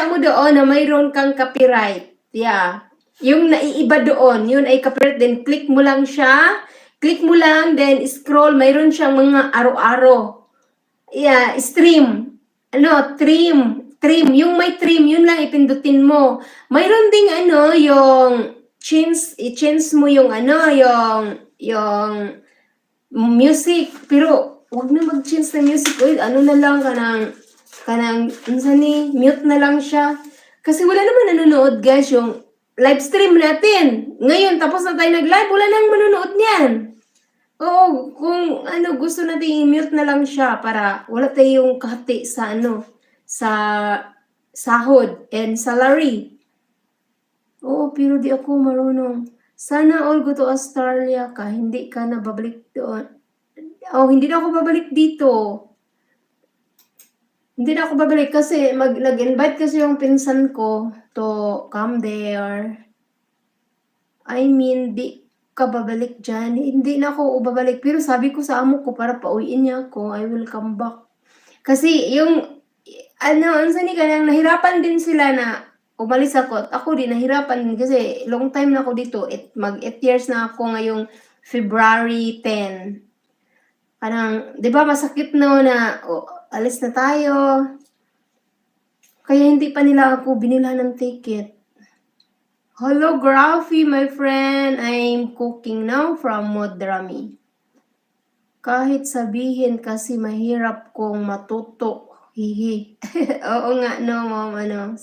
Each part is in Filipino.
makikita mo doon na mayroon kang copyright. Yeah. Yung naiiba doon, yun ay copyright. Then, click mo lang siya. Click mo lang, then scroll. Mayroon siyang mga aro-aro. Yeah, stream. Trim. Yung may trim, yun lang ipindutin mo. Mayroon ding yung i-change mo yung yung music. Pero, wag na mag-change na music. Uy, na lang mute na lang siya. Kasi wala naman nanonood, guys, yung live stream natin. Ngayon, tapos na tayo nag-live, wala nang manonood niyan. Oo, kung gusto natin i-mute na lang siya para wala tayong kahati sa sa sahod and salary. Oo, pero di ako marunong. Sana all go to Australia ka, hindi ka na babalik doon. Oh, hindi na ako babalik dito. Hindi na ako babalik kasi nag-invite kasi yung pinsan ko to come there. I mean, di ka babalik dyan. Hindi na ako babalik. Pero sabi ko sa amo ko para pauwiin niya ako, I will come back. Kasi yung, nahirapan din sila na umalis ako. At ako din, nahirapan din kasi long time na ako dito. Mag 8 years na ako ngayong February 10. Di ba masakit na, alis na tayo. Kaya hindi pa nila ako binila ng ticket. Hello, Graphy, my friend. I'm cooking now from Modrami. Kahit sabihin kasi mahirap kong matuto. Hihi. Oo nga, no, ma'am,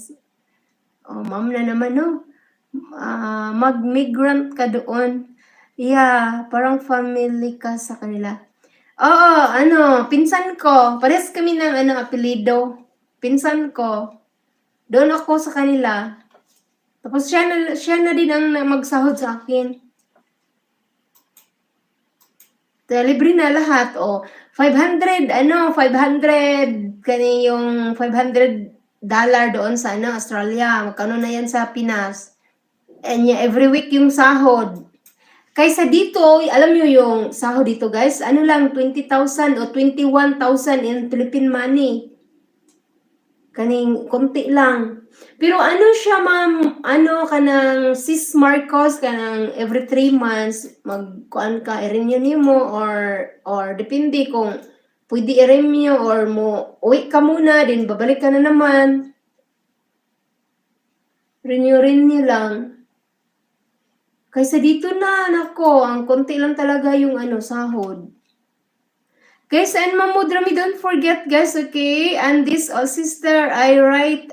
ma'am na naman, no. Mag-migrant ka doon. Yeah, parang family ka sa kanila. Oo, pinsan ko. Pares kami ng apelido. Pinsan ko. Doon ako sa kanila. Tapos siya na din ang magsahod sa akin. Libre na lahat. 500 kani yung $500 doon sa Australia. Magkano na yan sa Pinas. And every week yung sahod. Kaysa dito, alam nyo yung sahod dito, guys, lang 20,000 o 21,000 in Philippine money. Kaning konti lang. Pero siya, ma'am, kanang Sis Marcos, kanang every 3 months, magkuan ka, i-renew mo, or depende kung pwede i-renew, or uwi ka muna, din babalik ka na naman. Renew lang. Kaysa dito nako, ang konti lang talaga yung sahod. Guys, and Ma'am Modrami, don't forget, guys, okay? And this, sister, I write